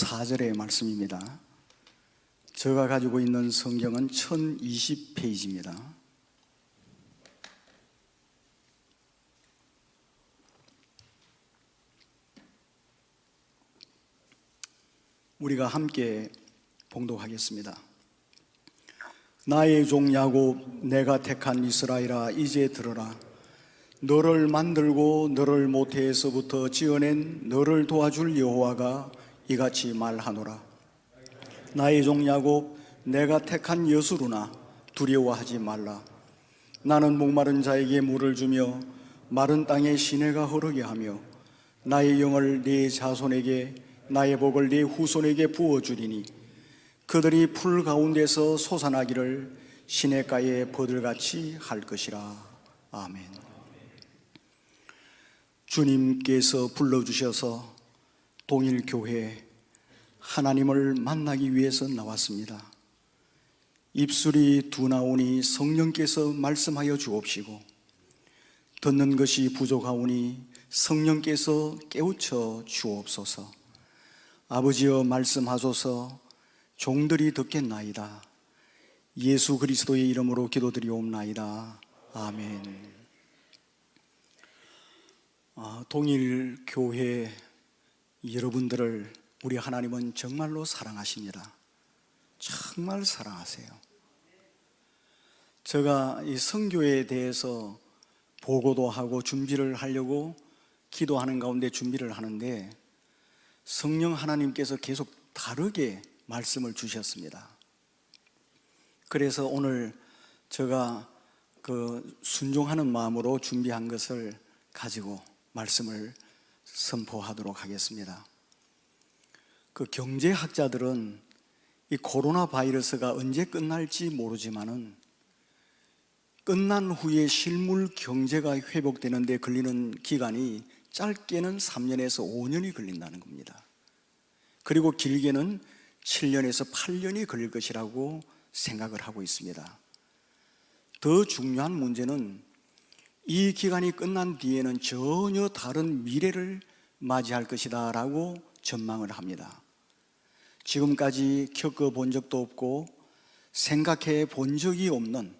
4절의 말씀입니다. 제가 가지고 있는 성경은 1020페이지입니다. 우리가 함께 봉독하겠습니다. 나의 종 야곱, 내가 택한 이스라엘아, 이제 들어라. 너를 만들고 너를 모태에서부터 지어낸 너를 도와줄 여호와가 이같이 말하노라. 나의 종 야곱, 내가 택한 여수루나 두려워하지 말라. 나는 목마른 자에게 물을 주며 마른 땅에 시내가 흐르게 하며 나의 영을 네 자손에게, 나의 복을 네 후손에게 부어주리니 그들이 풀 가운데서 솟아나기를 시냇가에 버들같이 할 것이라. 아멘. 주님께서 불러주셔서 동일교회 하나님을 만나기 위해서 나왔습니다. 입술이 둔하오니 성령께서 말씀하여 주옵시고, 듣는 것이 부족하오니 성령께서 깨우쳐 주옵소서. 아버지여 말씀하소서. 종들이 듣겠나이다. 예수 그리스도의 이름으로 기도드리옵나이다. 아멘. 동일교회 여러분들을 우리 하나님은 정말로 사랑하십니다. 정말 사랑하세요. 제가 이 선교에 대해서 보고도 하고 준비를 하려고 기도하는 가운데 준비를 하는데 성령 하나님께서 계속 다르게 말씀을 주셨습니다. 그래서 오늘 제가 순종하는 마음으로 준비한 것을 가지고 말씀을 선포하도록 하겠습니다. 경제학자들은 이 코로나 바이러스가 언제 끝날지 모르지만은 끝난 후에 실물 경제가 회복되는 데 걸리는 기간이 짧게는 3년에서 5년이 걸린다는 겁니다. 그리고 길게는 7년에서 8년이 걸릴 것이라고 생각을 하고 있습니다. 더 중요한 문제는 이 기간이 끝난 뒤에는 전혀 다른 미래를 맞이할 것이다 라고 전망을 합니다. 지금까지 겪어본 적도 없고 생각해 본 적이 없는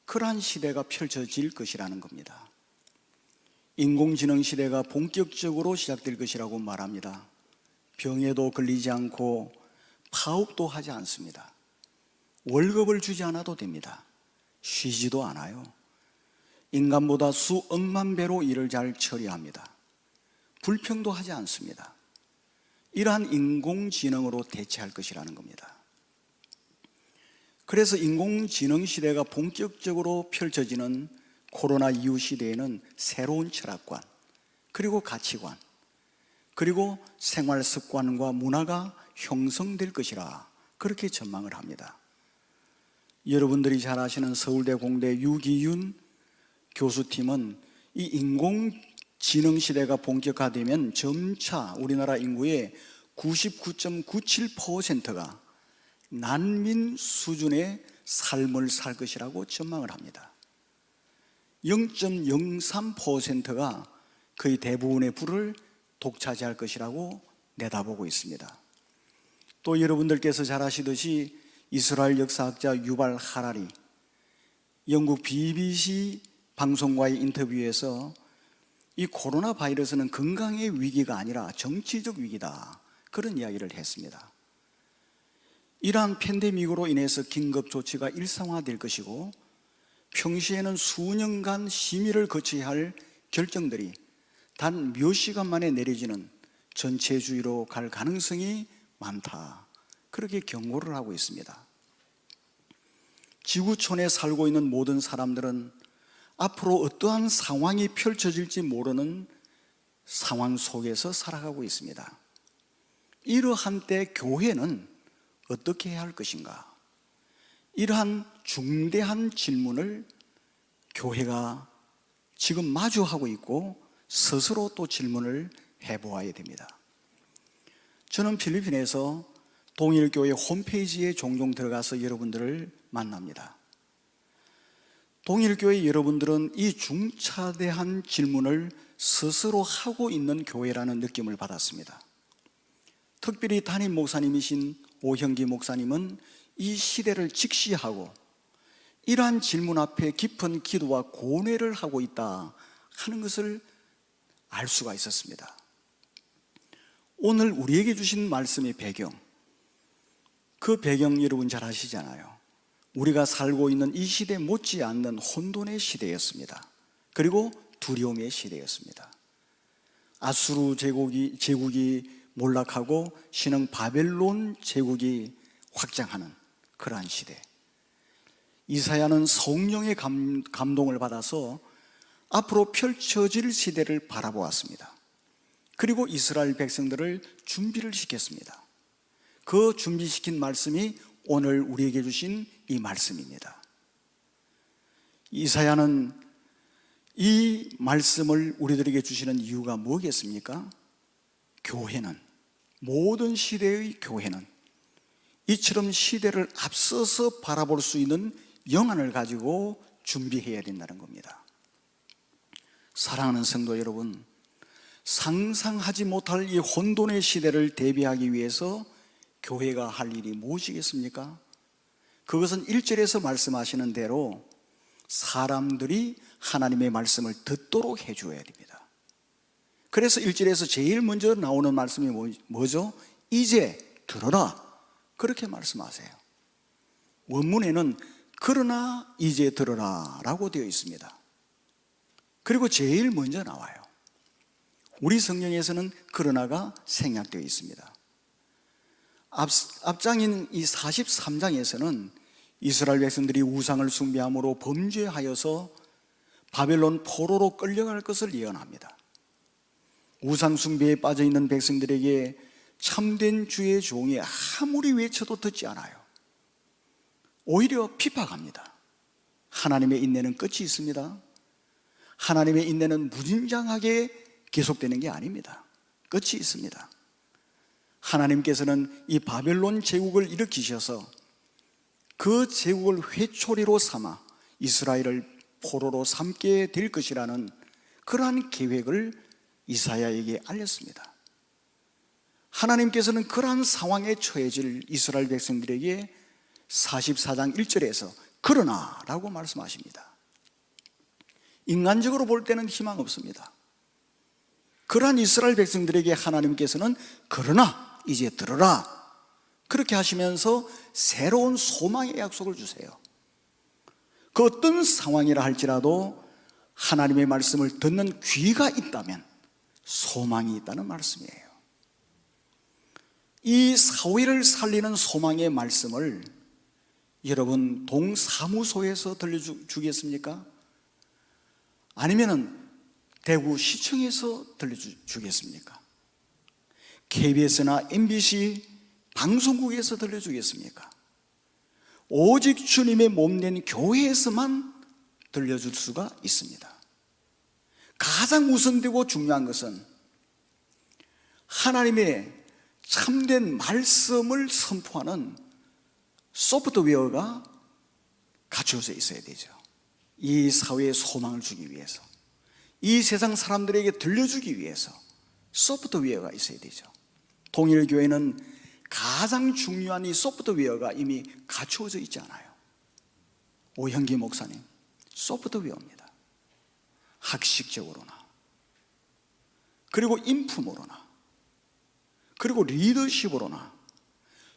그러한 시대가 펼쳐질 것이라는 겁니다. 인공지능 시대가 본격적으로 시작될 것이라고 말합니다. 병에도 걸리지 않고 파업도 하지 않습니다. 월급을 주지 않아도 됩니다. 쉬지도 않아요. 인간보다 수억만 배로 일을 잘 처리합니다. 불평도 하지 않습니다. 이러한 인공지능으로 대체할 것이라는 겁니다. 그래서 인공지능 시대가 본격적으로 펼쳐지는 코로나 이후 시대에는 새로운 철학관, 그리고 가치관, 그리고 생활 습관과 문화가 형성될 것이라 그렇게 전망을 합니다. 여러분들이 잘 아시는 서울대 공대 유기윤 교수팀은 이 인공지능 시대가 본격화되면 점차 우리나라 인구의 99.97%가 난민 수준의 삶을 살 것이라고 전망을 합니다. 0.03%가 거의 대부분의 부를 독차지할 것이라고 내다보고 있습니다. 또 여러분들께서 잘 아시듯이 이스라엘 역사학자 유발 하라리, 영국 BBC 방송과의 인터뷰에서 이 코로나 바이러스는 건강의 위기가 아니라 정치적 위기다, 그런 이야기를 했습니다. 이러한 팬데믹으로 인해서 긴급 조치가 일상화될 것이고 평시에는 수년간 심의를 거쳐야 할 결정들이 단 몇 시간 만에 내려지는 전체주의로 갈 가능성이 많다, 그렇게 경고를 하고 있습니다. 지구촌에 살고 있는 모든 사람들은 앞으로 어떠한 상황이 펼쳐질지 모르는 상황 속에서 살아가고 있습니다. 이러한 때 교회는 어떻게 해야 할 것인가? 이러한 중대한 질문을 교회가 지금 마주하고 있고 스스로 또 질문을 해보아야 됩니다. 저는 필리핀에서 동일교회 홈페이지에 종종 들어가서 여러분들을 만납니다. 동일교회 여러분들은 이 중차대한 질문을 스스로 하고 있는 교회라는 느낌을 받았습니다. 특별히 담임 목사님이신 오형기 목사님은 이 시대를 직시하고 이러한 질문 앞에 깊은 기도와 고뇌를 하고 있다 하는 것을 알 수가 있었습니다. 오늘 우리에게 주신 말씀의 배경, 그 배경 여러분 잘 아시잖아요. 우리가 살고 있는 이 시대 못지않는 혼돈의 시대였습니다. 그리고 두려움의 시대였습니다. 아수르 제국이 몰락하고 신흥 바벨론 제국이 확장하는 그러한 시대. 이사야는 성령의 감동을 받아서 앞으로 펼쳐질 시대를 바라보았습니다. 그리고 이스라엘 백성들을 준비를 시켰습니다. 그 준비시킨 말씀이 오늘 우리에게 주신 이 말씀입니다. 이사야는 이 말씀을 우리들에게 주시는 이유가 뭐겠습니까? 교회는, 모든 시대의 교회는 이처럼 시대를 앞서서 바라볼 수 있는 영안을 가지고 준비해야 된다는 겁니다. 사랑하는 성도 여러분, 상상하지 못할 이 혼돈의 시대를 대비하기 위해서 교회가 할 일이 무엇이겠습니까? 그것은 1절에서 말씀하시는 대로 사람들이 하나님의 말씀을 듣도록 해줘야 됩니다. 그래서 1절에서 제일 먼저 나오는 말씀이 뭐죠? 이제 들어라, 그렇게 말씀하세요. 원문에는 그러나 이제 들어라 라고 되어 있습니다. 그리고 제일 먼저 나와요. 우리 성경에서는 그러나가 생략되어 있습니다. 앞장인 이 43장에서는 이스라엘 백성들이 우상을 숭배함으로 범죄하여서 바벨론 포로로 끌려갈 것을 예언합니다. 우상 숭배에 빠져있는 백성들에게 참된 주의 종이 아무리 외쳐도 듣지 않아요. 오히려 핍박합니다. 하나님의 인내는 끝이 있습니다. 하나님의 인내는 무진장하게 계속되는 게 아닙니다. 끝이 있습니다. 하나님께서는 이 바벨론 제국을 일으키셔서 그 제국을 회초리로 삼아 이스라엘을 포로로 삼게 될 것이라는 그러한 계획을 이사야에게 알렸습니다. 하나님께서는 그러한 상황에 처해질 이스라엘 백성들에게 44장 1절에서 그러나 라고 말씀하십니다. 인간적으로 볼 때는 희망 없습니다. 그러한 이스라엘 백성들에게 하나님께서는 그러나 이제 들어라, 그렇게 하시면서 새로운 소망의 약속을 주세요. 그 어떤 상황이라 할지라도 하나님의 말씀을 듣는 귀가 있다면 소망이 있다는 말씀이에요. 이 사회를 살리는 소망의 말씀을 여러분 동사무소에서 들려주겠습니까? 아니면은 대구 시청에서 들려주겠습니까? KBS나 MBC 방송국에서 들려주겠습니까? 오직 주님의 몸된 교회에서만 들려줄 수가 있습니다. 가장 우선되고 중요한 것은 하나님의 참된 말씀을 선포하는 소프트웨어가 갖춰져 있어야 되죠. 이 사회에 소망을 주기 위해서, 이 세상 사람들에게 들려주기 위해서 소프트웨어가 있어야 되죠. 통일교회는 가장 중요한 이 소프트웨어가 이미 갖추어져 있지 않아요. 오형기 목사님, 소프트웨어입니다. 학식적으로나, 그리고 인품으로나, 그리고 리더십으로나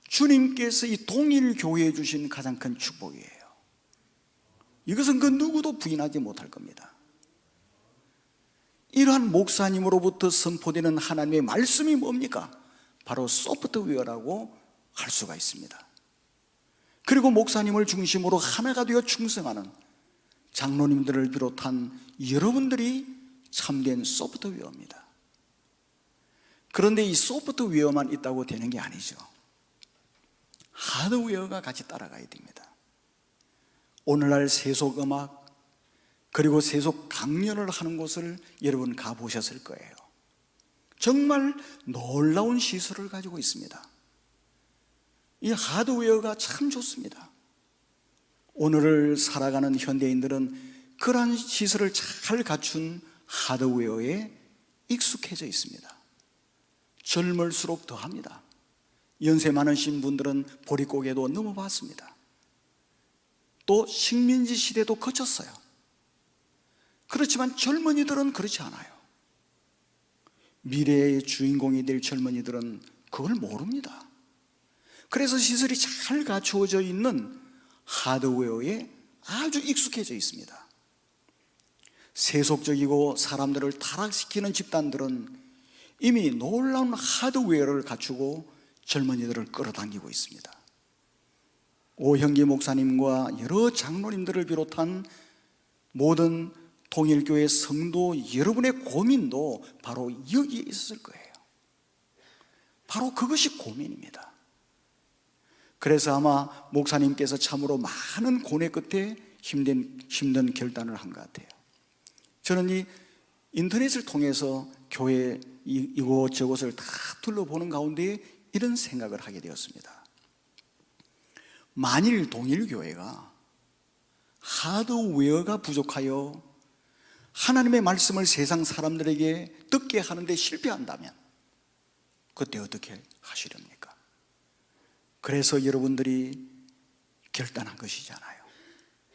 주님께서 이 통일교회에 주신 가장 큰 축복이에요. 이것은 그 누구도 부인하지 못할 겁니다. 이러한 목사님으로부터 선포되는 하나님의 말씀이 뭡니까? 바로 소프트웨어라고 할 수가 있습니다. 그리고 목사님을 중심으로 하나가 되어 충성하는 장로님들을 비롯한 여러분들이 참된 소프트웨어입니다. 그런데 이 소프트웨어만 있다고 되는 게 아니죠. 하드웨어가 같이 따라가야 됩니다. 오늘날 세속음악 그리고 세속 강연을 하는 곳을 여러분 가보셨을 거예요. 정말 놀라운 시설을 가지고 있습니다. 이 하드웨어가 참 좋습니다. 오늘을 살아가는 현대인들은 그러한 시설을 잘 갖춘 하드웨어에 익숙해져 있습니다. 젊을수록 더합니다. 연세 많으신 분들은 보릿고개도 넘어봤습니다. 또 식민지 시대도 거쳤어요. 그렇지만 젊은이들은 그렇지 않아요. 미래의 주인공이 될 젊은이들은 그걸 모릅니다. 그래서 시설이 잘 갖추어져 있는 하드웨어에 아주 익숙해져 있습니다. 세속적이고 사람들을 타락시키는 집단들은 이미 놀라운 하드웨어를 갖추고 젊은이들을 끌어당기고 있습니다. 오형기 목사님과 여러 장로님들을 비롯한 모든 통일교회 성도 여러분의 고민도 바로 여기에 있었을 거예요. 바로 그것이 고민입니다. 그래서 아마 목사님께서 참으로 많은 고뇌 끝에 힘든 결단을 한 것 같아요. 저는 이 인터넷을 통해서 교회 이곳저곳을 다 둘러보는 가운데 이런 생각을 하게 되었습니다. 만일 동일교회가 하드웨어가 부족하여 하나님의 말씀을 세상 사람들에게 듣게 하는데 실패한다면 그때 어떻게 하시렵니까? 그래서 여러분들이 결단한 것이잖아요.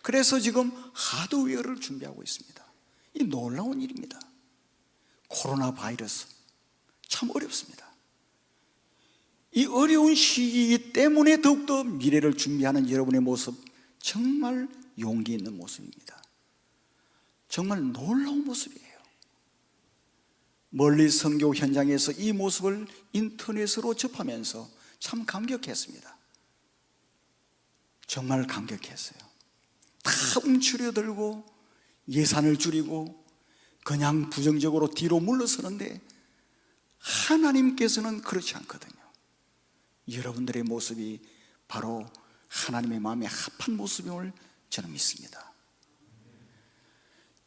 그래서 지금 하드웨어를 준비하고 있습니다. 이 놀라운 일입니다. 코로나 바이러스 참 어렵습니다. 이 어려운 시기 때문에 더욱더 미래를 준비하는 여러분의 모습, 정말 용기 있는 모습입니다. 정말 놀라운 모습이에요. 멀리 선교 현장에서 이 모습을 인터넷으로 접하면서 참 감격했습니다. 정말 감격했어요. 다 움츠려들고 예산을 줄이고 그냥 부정적으로 뒤로 물러서는데 하나님께서는 그렇지 않거든요. 여러분들의 모습이 바로 하나님의 마음에 합한 모습임을 저는 믿습니다.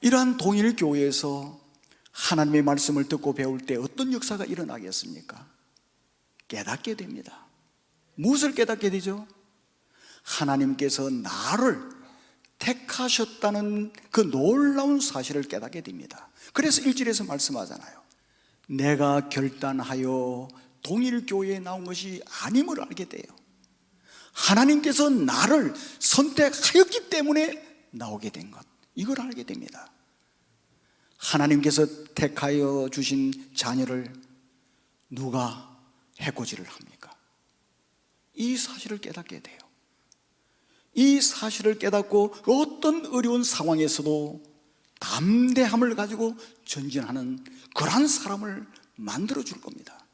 이러한 동일교회에서 하나님의 말씀을 듣고 배울 때 어떤 역사가 일어나겠습니까? 깨닫게 됩니다. 무엇을 깨닫게 되죠? 하나님께서 나를 택하셨다는 그 놀라운 사실을 깨닫게 됩니다. 그래서 1절에서 말씀하잖아요. 내가 결단하여 동일교회에 나온 것이 아님을 알게 돼요. 하나님께서 나를 선택하였기 때문에 나오게 된 것, 이걸 알게 됩니다. 하나님께서 택하여 주신 자녀를 누가 해코지를 합니까? 이 사실을 깨닫게 돼요. 이 사실을 깨닫고 어떤 어려운 상황에서도 담대함을 가지고 전진하는 그러한 사람을 만들어 줄 겁니다.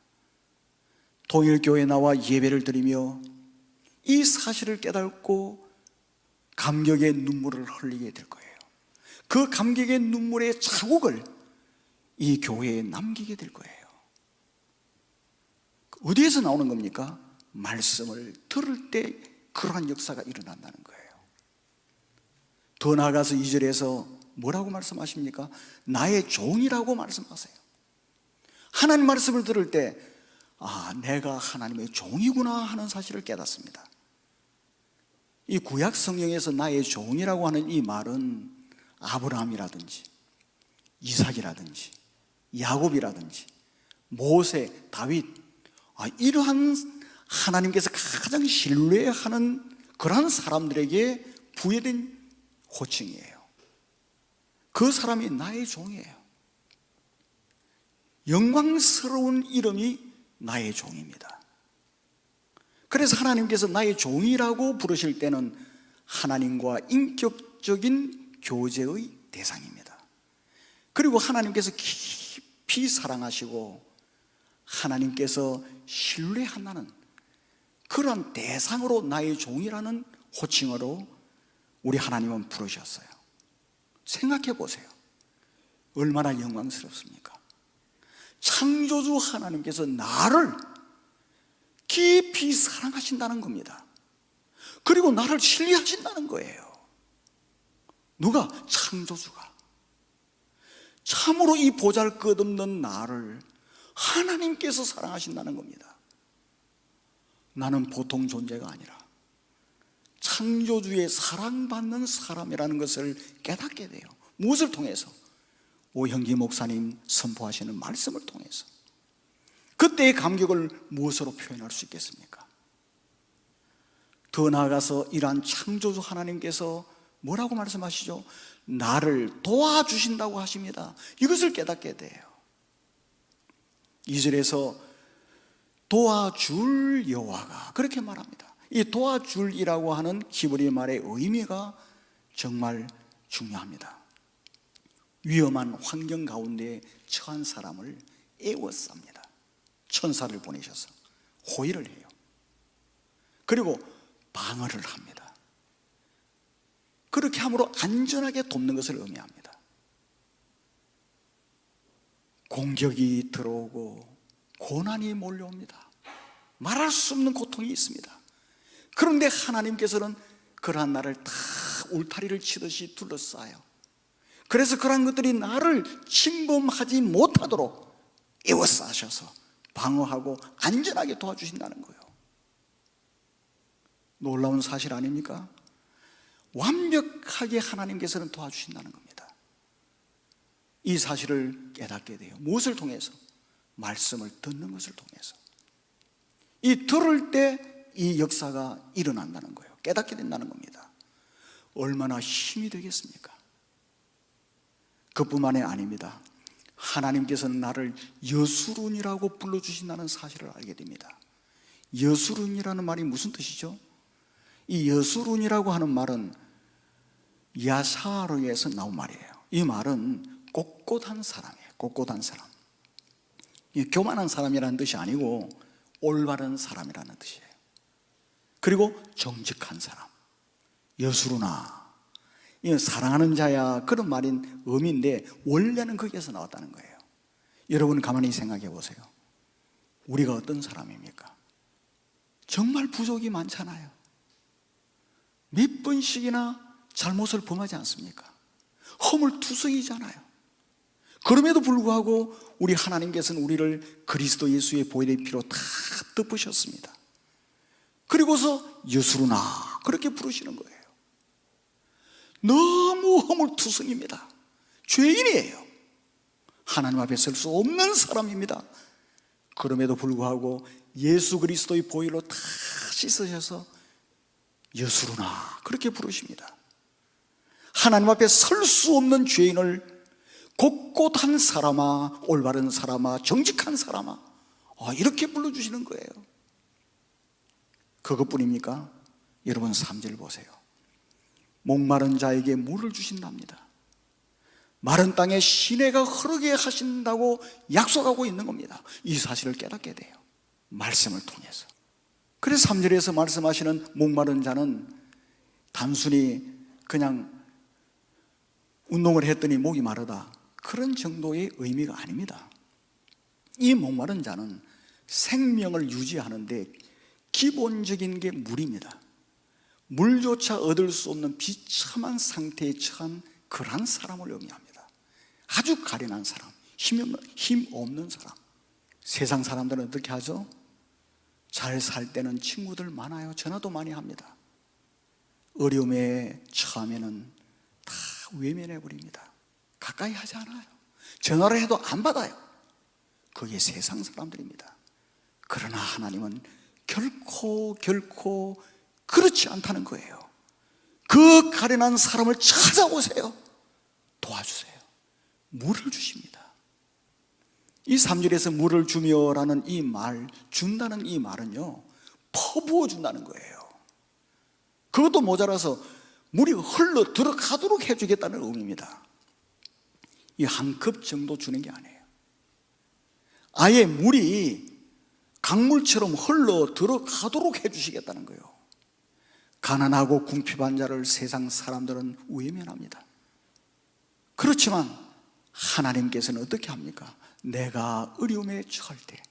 동일교회에 나와 예배를 드리며 이 사실을 깨닫고 감격의 눈물을 흘리게 될 거예요. 그 감격의 눈물의 자국을 이 교회에 남기게 될 거예요. 어디에서 나오는 겁니까? 말씀을 들을 때 그러한 역사가 일어난다는 거예요. 더 나아가서 2절에서 뭐라고 말씀하십니까? 나의 종이라고 말씀하세요. 하나님 말씀을 들을 때 내가 하나님의 종이구나 하는 사실을 깨닫습니다. 이 구약 성경에서 나의 종이라고 하는 이 말은 아브라함이라든지 이삭이라든지 야곱이라든지 모세, 다윗, 이러한 하나님께서 가장 신뢰하는 그러한 사람들에게 부여된 호칭이에요. 그 사람이 나의 종이에요. 영광스러운 이름이 나의 종입니다. 그래서 하나님께서 나의 종이라고 부르실 때는 하나님과 인격적인 교제의 대상입니다. 그리고 하나님께서 깊이 사랑하시고 하나님께서 신뢰한다는 그런 대상으로 나의 종이라는 호칭으로 우리 하나님은 부르셨어요. 생각해 보세요. 얼마나 영광스럽습니까? 창조주 하나님께서 나를 깊이 사랑하신다는 겁니다. 그리고 나를 신뢰하신다는 거예요. 누가? 창조주가. 참으로 이 보잘것없는 나를 하나님께서 사랑하신다는 겁니다. 나는 보통 존재가 아니라 창조주의 사랑받는 사람이라는 것을 깨닫게 돼요. 무엇을 통해서? 오형기 목사님 선포하시는 말씀을 통해서. 그때의 감격을 무엇으로 표현할 수 있겠습니까? 더 나아가서 이러한 창조주 하나님께서 뭐라고 말씀하시죠? 나를 도와주신다고 하십니다. 이것을 깨닫게 돼요. 2절에서 도와줄 여호와가 그렇게 말합니다. 이 도와줄이라고 하는 히브리 말의 의미가 정말 중요합니다. 위험한 환경 가운데 처한 사람을 애워쌉니다. 천사를 보내셔서 호의를 해요. 그리고 방어를 합니다. 그렇게 함으로 안전하게 돕는 것을 의미합니다. 공격이 들어오고 고난이 몰려옵니다. 말할 수 없는 고통이 있습니다. 그런데 하나님께서는 그러한 나를 다 울타리를 치듯이 둘러싸요. 그래서 그러한 것들이 나를 침범하지 못하도록 에워싸셔서 방어하고 안전하게 도와주신다는 거예요. 놀라운 사실 아닙니까? 완벽하게 하나님께서는 도와주신다는 겁니다. 이 사실을 깨닫게 돼요. 무엇을 통해서? 말씀을 듣는 것을 통해서. 이 들을 때 이 역사가 일어난다는 거예요. 깨닫게 된다는 겁니다. 얼마나 힘이 되겠습니까? 그뿐만이 아닙니다. 하나님께서는 나를 여수룬이라고 불러주신다는 사실을 알게 됩니다. 여수룬이라는 말이 무슨 뜻이죠? 이 여수룬이라고 하는 말은 야사로에서 나온 말이에요. 이 말은 꼿꼿한 사람이에요. 꼿꼿한 사람. 교만한 사람이라는 뜻이 아니고 올바른 사람이라는 뜻이에요. 그리고 정직한 사람, 여수루나, 이건 사랑하는 자야, 그런 말인 의미인데 원래는 거기에서 나왔다는 거예요. 여러분 가만히 생각해 보세요. 우리가 어떤 사람입니까? 정말 부족이 많잖아요. 몇 번씩이나 잘못을 범하지 않습니까? 허물투성이잖아요. 그럼에도 불구하고 우리 하나님께서는 우리를 그리스도 예수의 보혈의 피로 다 덮으셨습니다. 그리고서 여수루나 그렇게 부르시는 거예요. 너무 허물투성입니다. 죄인이에요. 하나님 앞에 설 수 없는 사람입니다. 그럼에도 불구하고 예수 그리스도의 보혈로 다 씻으셔서 여수루나 그렇게 부르십니다. 하나님 앞에 설 수 없는 죄인을 꼿꼿한 사람아, 올바른 사람아, 정직한 사람아, 이렇게 불러주시는 거예요. 그것뿐입니까? 여러분 3절 보세요. 목마른 자에게 물을 주신답니다. 마른 땅에 시내가 흐르게 하신다고 약속하고 있는 겁니다. 이 사실을 깨닫게 돼요. 말씀을 통해서. 그래서 3절에서 말씀하시는 목마른 자는 단순히 그냥 운동을 했더니 목이 마르다, 그런 정도의 의미가 아닙니다. 이 목마른 자는 생명을 유지하는데 기본적인 게 물입니다. 물조차 얻을 수 없는 비참한 상태에 처한 그러한 사람을 의미합니다. 아주 가련한 사람, 힘 없는 사람. 세상 사람들은 어떻게 하죠? 잘 살 때는 친구들 많아요. 전화도 많이 합니다. 어려움에 처하면은 다 외면해 버립니다. 가까이 하지 않아요. 전화를 해도 안 받아요. 그게 세상 사람들입니다. 그러나 하나님은 결코 그렇지 않다는 거예요. 그 가련한 사람을 찾아오세요. 도와주세요. 물을 주십니다. 이 3절에서 물을 주며라는 이 말, 준다는 이 말은요, 퍼부어 준다는 거예요. 그것도 모자라서 물이 흘러 들어가도록 해주겠다는 의미입니다. 이 한 컵 정도 주는 게 아니에요. 아예 물이 강물처럼 흘러 들어가도록 해주시겠다는 거예요. 가난하고 궁핍한 자를 세상 사람들은 외면합니다. 그렇지만 하나님께서는 어떻게 합니까? 내가 어려움에 처할 때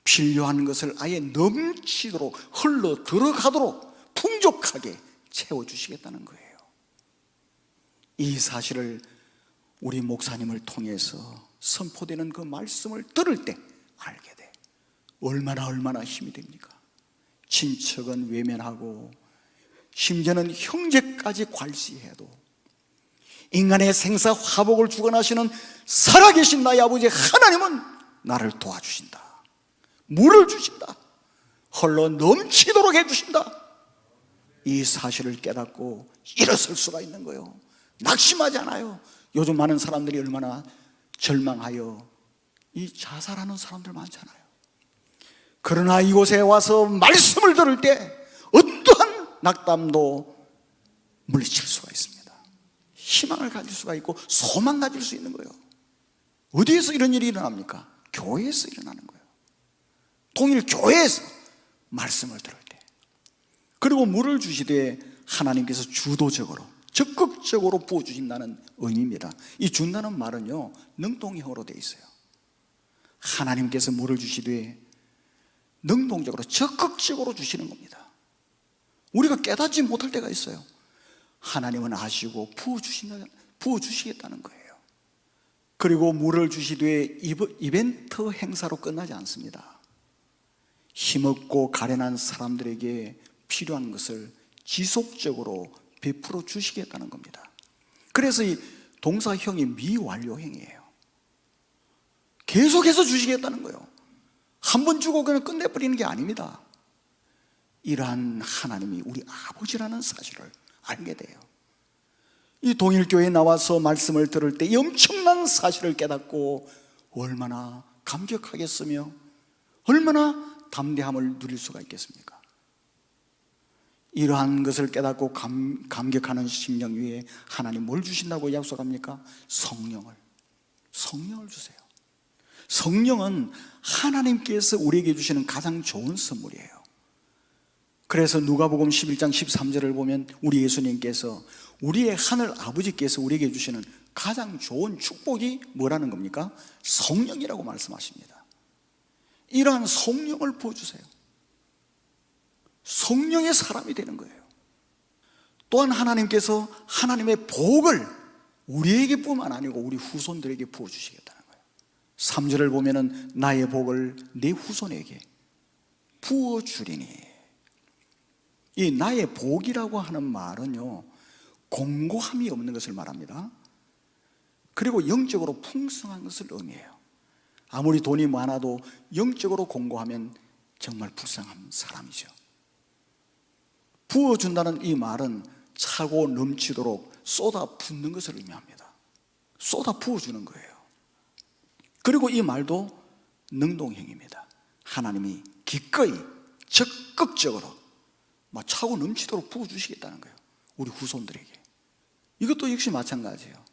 필요한 것을 아예 넘치도록 흘러 들어가도록 풍족하게 채워주시겠다는 거예요. 이 사실을 우리 목사님을 통해서 선포되는 그 말씀을 들을 때 알게 돼. 얼마나 힘이 됩니까? 친척은 외면하고 심지어는 형제까지 괄시해도 인간의 생사화복을 주관하시는 살아계신 나의 아버지 하나님은 나를 도와주신다. 물을 주신다. 흘러 넘치도록 해주신다. 이 사실을 깨닫고 일어설 수가 있는 거예요. 낙심하지 않아요. 요즘 많은 사람들이 얼마나 절망하여 이 자살하는 사람들 많잖아요. 그러나 이곳에 와서 말씀을 들을 때 어떠한 낙담도 물리칠 수가 있습니다. 희망을 가질 수가 있고 소망 가질 수 있는 거예요. 어디에서 이런 일이 일어납니까? 교회에서 일어나는 거예요. 통일 교회에서 말씀을 들을 때. 그리고 물을 주시되 하나님께서 주도적으로 적극적으로 부어주신다는 의미입니다. 이 준다는 말은요, 능동형으로 되어 있어요. 하나님께서 물을 주시되 능동적으로 적극적으로 주시는 겁니다. 우리가 깨닫지 못할 때가 있어요. 하나님은 아시고 부어주시겠다는 거예요. 그리고 물을 주시되 이벤트 행사로 끝나지 않습니다. 힘없고 가련한 사람들에게 필요한 것을 지속적으로 베풀어 주시겠다는 겁니다. 그래서 이 동사형이 미완료형이에요. 계속해서 주시겠다는 거예요. 한 번 주고 그냥 끝내버리는 게 아닙니다. 이러한 하나님이 우리 아버지라는 사실을 알게 돼요. 이 동일교회에 나와서 말씀을 들을 때 이 엄청난 사실을 깨닫고 얼마나 감격하겠으며 얼마나 담대함을 누릴 수가 있겠습니까? 이러한 것을 깨닫고 감격하는 심령 위에 하나님 뭘 주신다고 약속합니까? 성령을 주세요. 성령은 하나님께서 우리에게 주시는 가장 좋은 선물이에요. 그래서 누가복음 11장 13절을 보면 우리 예수님께서 우리의 하늘 아버지께서 우리에게 주시는 가장 좋은 축복이 뭐라는 겁니까? 성령이라고 말씀하십니다. 이러한 성령을 부어주세요. 성령의 사람이 되는 거예요. 또한 하나님께서 하나님의 복을 우리에게뿐만 아니고 우리 후손들에게 부어주시겠다는 거예요. 3절을 보면은 나의 복을 내 후손에게 부어주리니. 이 나의 복이라고 하는 말은요, 공고함이 없는 것을 말합니다. 그리고 영적으로 풍성한 것을 의미해요. 아무리 돈이 많아도 영적으로 공고하면 정말 불쌍한 사람이죠. 부어준다는 이 말은 차고 넘치도록 쏟아 붓는 것을 의미합니다. 쏟아 부어주는 거예요. 그리고 이 말도 능동형입니다. 하나님이 기꺼이 적극적으로 차고 넘치도록 부어주시겠다는 거예요. 우리 후손들에게. 이것도 역시 마찬가지예요.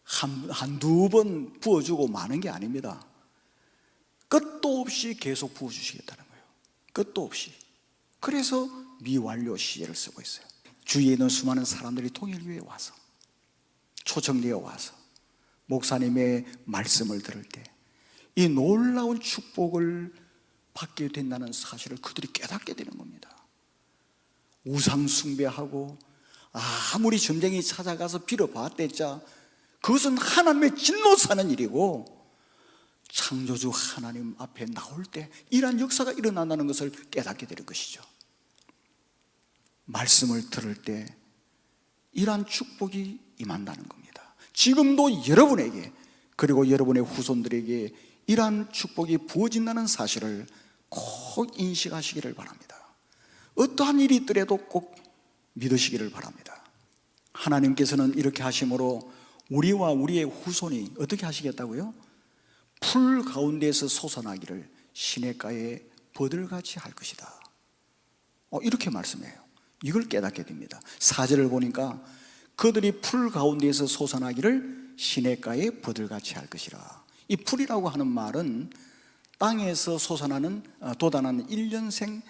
한두 번 부어주고 마는 게 아닙니다. 끝도 없이 계속 부어주시겠다는 거예요. 끝도 없이. 그래서 미완료 시제를 쓰고 있어요. 주위에 있는 수많은 사람들이 통일교회에 와서, 초청되어 와서 목사님의 말씀을 들을 때 이 놀라운 축복을 받게 된다는 사실을 그들이 깨닫게 되는 겁니다. 우상 숭배하고 아무리 점쟁이 찾아가서 빌어봤댔자 그것은 하나님의 진노 사는 일이고, 창조주 하나님 앞에 나올 때 이러한 역사가 일어난다는 것을 깨닫게 되는 것이죠. 말씀을 들을 때 이러한 축복이 임한다는 겁니다. 지금도 여러분에게, 그리고 여러분의 후손들에게 이러한 축복이 부어진다는 사실을 꼭 인식하시기를 바랍니다. 어떠한 일이 있더라도 꼭 믿으시기를 바랍니다. 하나님께서는 이렇게 하심으로 우리와 우리의 후손이 어떻게 하시겠다고요? 풀 가운데에서 솟아나기를 시냇가에 버들같이 할 것이다. 이렇게 말씀해요. 이걸 깨닫게 됩니다. 4절을 보니까 그들이 풀 가운데에서 솟아나기를 시냇가에 버들같이 할 것이라. 이 풀이라고 하는 말은 땅에서 솟아나는 돋아나는 1년생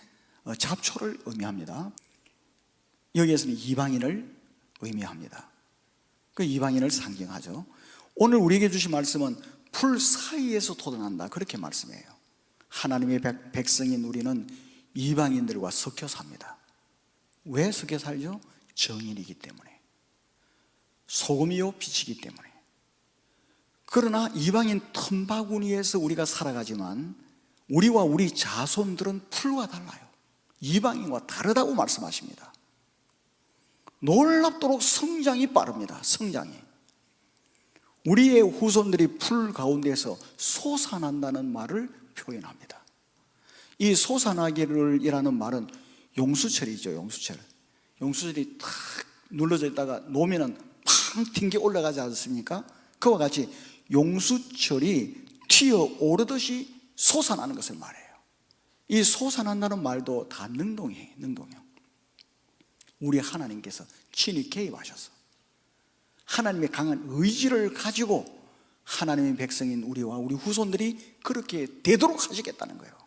잡초를 의미합니다. 여기에서는 이방인을 의미합니다. 그 이방인을 상징하죠. 오늘 우리에게 주신 말씀은 풀 사이에서 돋아난다, 그렇게 말씀해요. 하나님의 백성인 우리는 이방인들과 섞여 삽니다. 왜 섞여 살죠? 정인이기 때문에, 소금이요 빛이기 때문에. 그러나 이방인 틈바구니에서 우리가 살아가지만 우리와 우리 자손들은 풀과 달라요. 이방인과 다르다고 말씀하십니다. 놀랍도록 성장이 빠릅니다. 성장이. 우리의 후손들이 풀 가운데서 솟아난다는 말을 표현합니다. 이 솟아나기를이라는 말은 용수철이죠. 용수철이 탁 눌러져 있다가 놓으면은 팡 튕겨 올라가지 않습니까? 그와 같이 용수철이 튀어오르듯이 솟아나는 것을 말해요. 이 솟아난다는 말도 다 능동이에요. 우리 하나님께서 친히 개입하셔서 하나님의 강한 의지를 가지고 하나님의 백성인 우리와 우리 후손들이 그렇게 되도록 하시겠다는 거예요.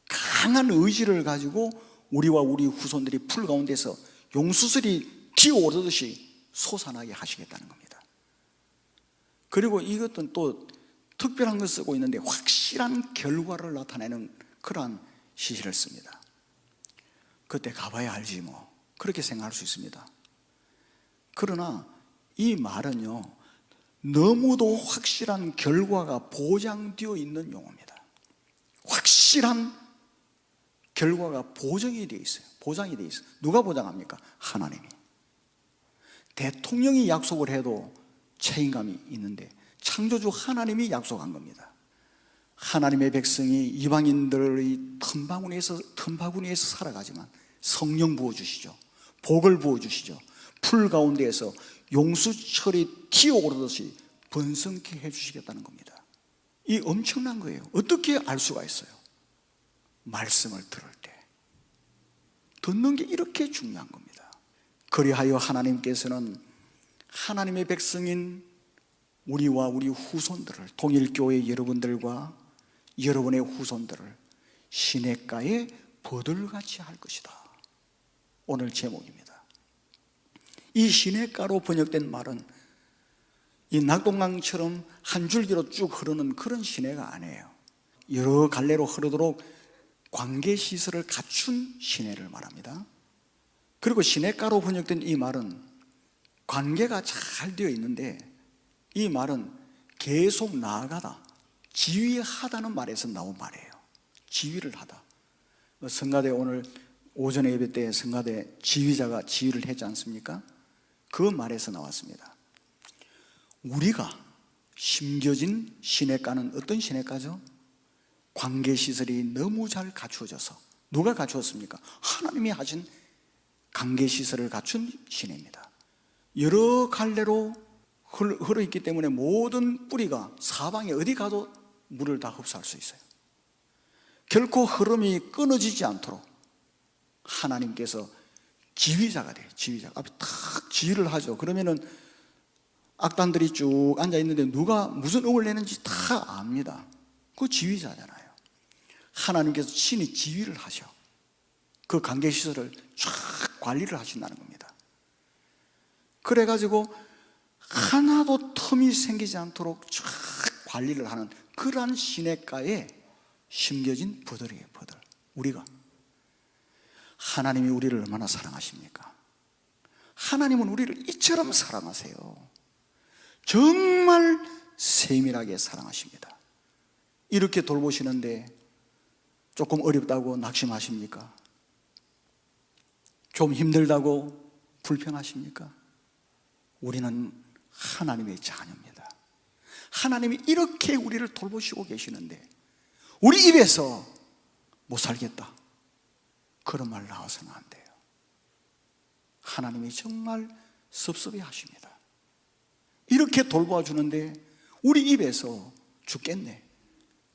강한 의지를 가지고 우리와 우리 후손들이 풀 가운데서 용수설이 튀어오르듯이 솟아나게 하시겠다는 겁니다. 그리고 이것은 또 특별한 걸 쓰고 있는데 확실한 결과를 나타내는 그러한 시시를 씁니다. 그때 가봐야 알지 뭐, 그렇게 생각할 수 있습니다. 그러나 이 말은요, 너무도 확실한 결과가 보장되어 있는 용어입니다. 확실한 결과가 보장이 되어 있어요. 누가 보장합니까? 하나님이. 대통령이 약속을 해도 책임감이 있는데 창조주 하나님이 약속한 겁니다. 하나님의 백성이 이방인들의 틈바구니에서 살아가지만 성령 부어주시죠. 복을 부어주시죠. 풀 가운데에서 용수철이 튀어오르듯이 번성케 해주시겠다는 겁니다. 이 엄청난 거예요. 어떻게 알 수가 있어요? 말씀을 들을 때 듣는 게 이렇게 중요한 겁니다. 그리하여 하나님께서는 하나님의 백성인 우리와 우리 후손들을, 통일교회 여러분들과 여러분의 후손들을 시냇가에 버들같이 할 것이다. 오늘 제목입니다. 이 시냇가로 번역된 말은 이 낙동강처럼 한 줄기로 쭉 흐르는 그런 시내가 아니에요. 여러 갈래로 흐르도록 관계시설을 갖춘 시내를 말합니다. 그리고 시냇가로 번역된 이 말은 관계가 잘 되어 있는데 이 말은 계속 나아가다, 지휘하다는 말에서 나온 말이에요. 지휘를 하다. 성가대 오늘 오전에 예배 때 성가대 지휘자가 지휘를 했지 않습니까? 그 말에서 나왔습니다. 우리가 심겨진 시냇가는 어떤 시냇가죠? 관계시설이 너무 잘 갖추어져서. 누가 갖추었습니까? 하나님이 하신 관계시설을 갖춘 시내입니다. 여러 갈래로 흘러있기 때문에 모든 뿌리가 사방에 어디 가도 물을 다 흡수할 수 있어요. 결코 흐름이 끊어지지 않도록 하나님께서 지휘자가 돼요. 지휘자가 앞에 탁 지휘를 하죠. 그러면은 악단들이 쭉 앉아있는데 누가 무슨 음을 내는지 다 압니다. 그 지휘자잖아요. 하나님께서 친히 지휘를 하셔. 그 관계시설을 쫙 관리를 하신다는 겁니다. 그래가지고 하나도 틈이 생기지 않도록 쫙 관리를 하는 그러한 시냇가에 심겨진 버들이에요. 버들. 우리가 하나님이 우리를 얼마나 사랑하십니까? 하나님은 우리를 이처럼 사랑하세요. 정말 세밀하게 사랑하십니다. 이렇게 돌보시는데 조금 어렵다고 낙심하십니까? 좀 힘들다고 불평하십니까? 우리는 하나님의 자녀입니다. 하나님이 이렇게 우리를 돌보시고 계시는데 우리 입에서 못 살겠다, 그런 말 나와서는 안 돼요. 하나님이 정말 섭섭해 하십니다. 이렇게 돌보아 주는데 우리 입에서 죽겠네,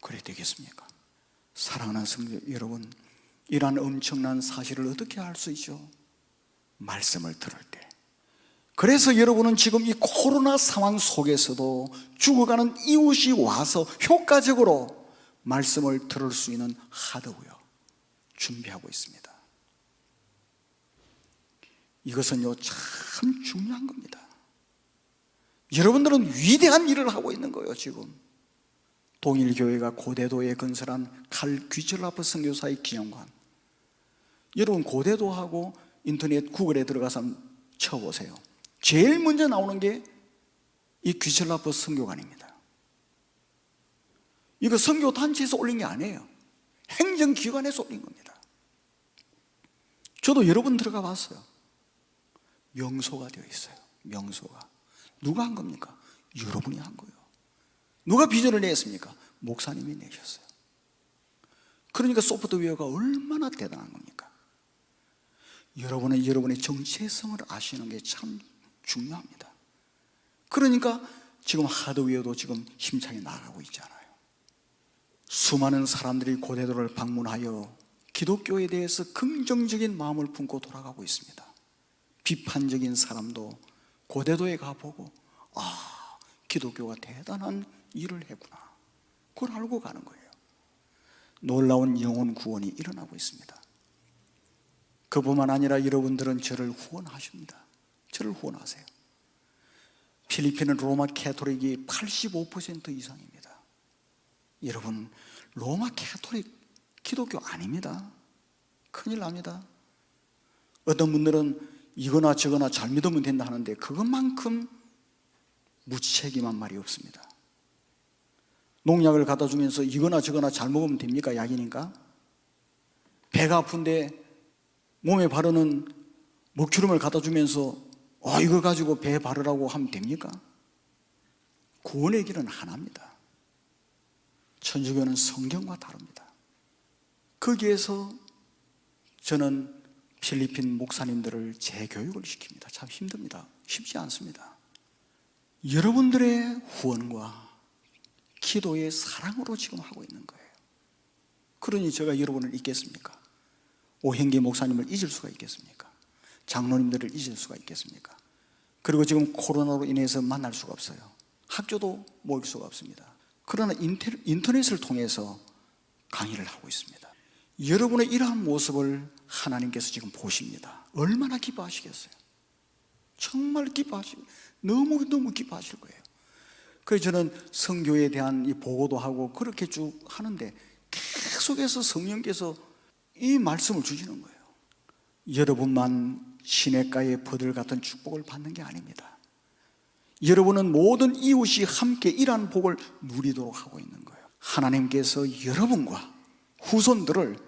그래 되겠습니까? 사랑하는 성도 여러분, 이러한 엄청난 사실을 어떻게 알 수 있죠? 말씀을 들을 때. 그래서 여러분은 지금 이 코로나 상황 속에서도 죽어가는 이웃이 와서 효과적으로 말씀을 들을 수 있는 하드웨어 준비하고 있습니다. 이것은요 참 중요한 겁니다. 여러분들은 위대한 일을 하고 있는 거예요. 지금 동일교회가 고대도에 건설한 칼 귀철라프 선교사의 기념관, 여러분 고대도하고 인터넷 구글에 들어가서 쳐보세요. 제일 먼저 나오는 게 이 귀철라프 선교관입니다. 이거 선교단체에서 올린 게 아니에요. 행정기관에서 올린 겁니다. 저도 여러 번 들어가 봤어요. 명소가 되어 있어요. 명소가. 누가 한 겁니까? 여러분이 한 거예요. 누가 비전을 냈습니까? 목사님이 내셨어요. 그러니까 소프트웨어가 얼마나 대단한 겁니까? 여러분은 여러분의 정체성을 아시는 게 참 중요합니다. 그러니까 지금 하드웨어도 지금 힘차게 나가고 있잖아요. 수많은 사람들이 고대도를 방문하여 기독교에 대해서 긍정적인 마음을 품고 돌아가고 있습니다. 비판적인 사람도 고대도에 가보고 기독교가 대단한 일을 했구나, 그걸 알고 가는 거예요. 놀라운 영혼 구원이 일어나고 있습니다. 그뿐만 아니라 여러분들은 저를 후원하십니다. 저를 후원하세요. 필리핀은 로마 캐토릭이 85% 이상입니다. 여러분, 로마 캐토릭 기독교 아닙니다. 큰일 납니다. 어떤 분들은 이거나 저거나 잘 믿으면 된다 하는데 그것만큼 무책임한 말이 없습니다. 농약을 갖다 주면서 이거나 저거나 잘 먹으면 됩니까? 약이니까. 배가 아픈데 몸에 바르는 먹주름을 갖다 주면서 이걸 가지고 배에 바르라고 하면 됩니까? 구원의 길은 하나입니다. 천주교는 성경과 다릅니다. 거기에서 저는 필리핀 목사님들을 재교육을 시킵니다. 참 힘듭니다. 쉽지 않습니다. 여러분들의 후원과 기도의 사랑으로 지금 하고 있는 거예요. 그러니 제가 여러분을 잊겠습니까? 오행기 목사님을 잊을 수가 있겠습니까? 장로님들을 잊을 수가 있겠습니까? 그리고 지금 코로나로 인해서 만날 수가 없어요. 학교도 모일 수가 없습니다. 그러나 인터넷을 통해서 강의를 하고 있습니다. 여러분의 이러한 모습을 하나님께서 지금 보십니다. 얼마나 기뻐하시겠어요? 정말 기뻐하시고 너무 기뻐하실 거예요. 그래서 저는 선교에 대한 이 보고도 하고 그렇게 쭉 하는데 계속해서 성령께서 이 말씀을 주시는 거예요. 여러분만 시냇가의 버들 같은 축복을 받는 게 아닙니다. 여러분은 모든 이웃이 함께 이러한 복을 누리도록 하고 있는 거예요. 하나님께서 여러분과 후손들을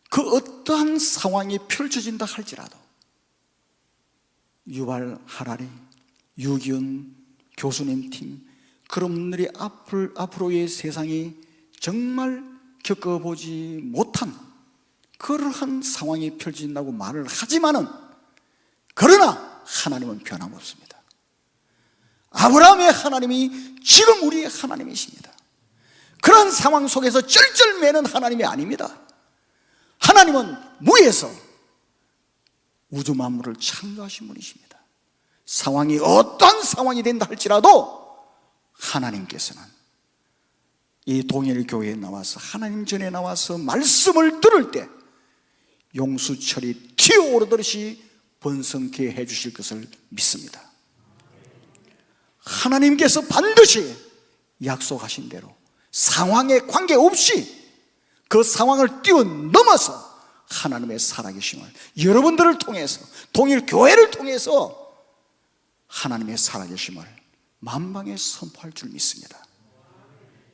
그 어떠한 상황이 펼쳐진다 할지라도 유발 하라리, 유기훈 교수님 팀, 그런 분들이 앞으로의 세상이 정말 겪어보지 못한 그러한 상황이 펼쳐진다고 말을 하지만은, 그러나 하나님은 변함없습니다. 아브라함의 하나님이 지금 우리의 하나님이십니다. 그런 상황 속에서 쩔쩔매는 하나님이 아닙니다. 하나님은 무에서 우주 만물을 창조하신 분이십니다. 상황이 어떤 상황이 된다 할지라도 하나님께서는 이 동일교회에 나와서 하나님 전에 나와서 말씀을 들을 때 용수철이 튀어오르듯이 번성케 해주실 것을 믿습니다. 하나님께서 반드시 약속하신 대로 상황에 관계없이 그 상황을 뛰어넘어서 하나님의 살아계심을 여러분들을 통해서, 동일교회를 통해서 하나님의 살아계심을 만방에 선포할 줄 믿습니다.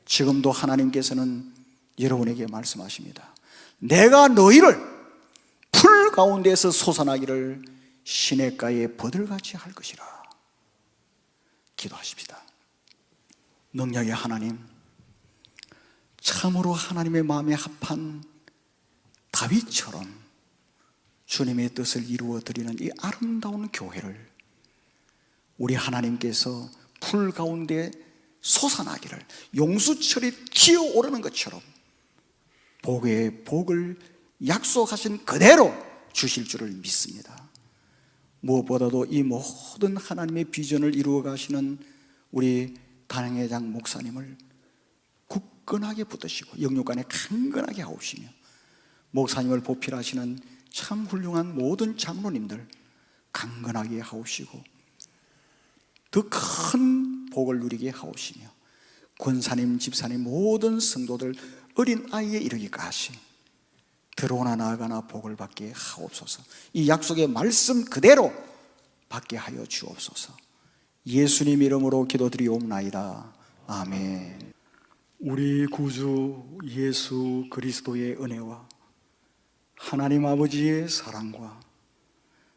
지금도 하나님께서는 여러분에게 말씀하십니다. 내가 너희를 풀 가운데서 솟아나기를 시냇가에 버들같이 할 것이라. 기도하십시다. 능력의 하나님, 참으로 하나님의 마음에 합한 다윗처럼 주님의 뜻을 이루어 드리는 이 아름다운 교회를 우리 하나님께서 풀 가운데 솟아나기를 용수철이 튀어오르는 것처럼 복의 복을 약속하신 그대로 주실 줄을 믿습니다. 무엇보다도 이 모든 하나님의 비전을 이루어 가시는 우리 단양회장 목사님을 굳건하게 붙드시고 영육간에 강건하게 하옵시며, 목사님을 보필하시는 참 훌륭한 모든 장로님들 강건하게 하옵시고 더 큰 복을 누리게 하옵시며, 권사님, 집사님, 모든 성도들 어린 아이에 이르기까지 들어오나 나아가나 복을 받게 하옵소서. 이 약속의 말씀 그대로 받게 하여 주옵소서. 예수님 이름으로 기도드리옵나이다. 아멘. 우리 구주 예수 그리스도의 은혜와 하나님 아버지의 사랑과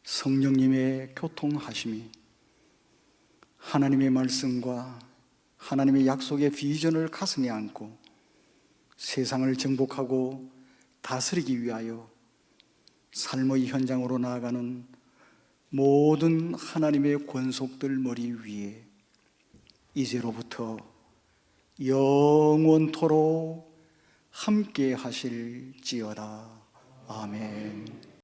성령님의 교통하심이 하나님의 말씀과 하나님의 약속의 비전을 가슴에 안고 세상을 정복하고 다스리기 위하여 삶의 현장으로 나아가는 모든 하나님의 권속들 머리 위에 이제로부터 영원토록 함께 하실지어다. 아멘.